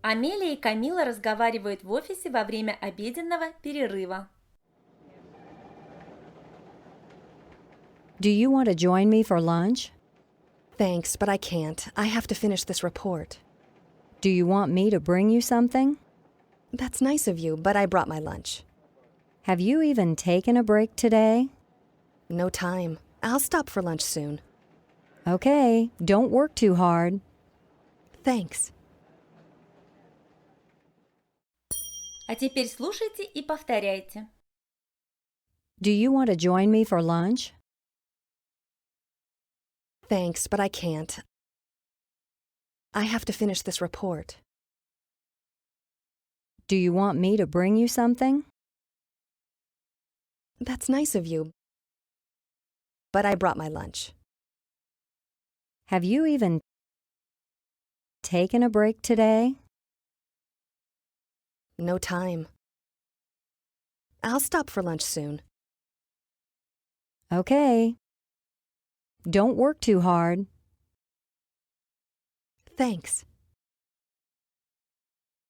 Амелия и Камила разговаривают в офисе во время обеденного перерыва. Do you want to join me for lunch? Thanks, but I can't. I have to finish this report. Do you want me to bring you something? That's nice of you, but I brought my lunch. Have you even taken a break today? No time. I'll stop for lunch soon. Okay, don't work too hard. Thanks. А теперь слушайте и повторяйте. Do you want to join me for lunch? Thanks, but I can't. I have to finish this report. Do you want me to bring you something? That's nice of you, but I brought my lunch. Have you even taken a break today? No time. I'll stop for lunch soon. Okay. Don't work too hard. Thanks.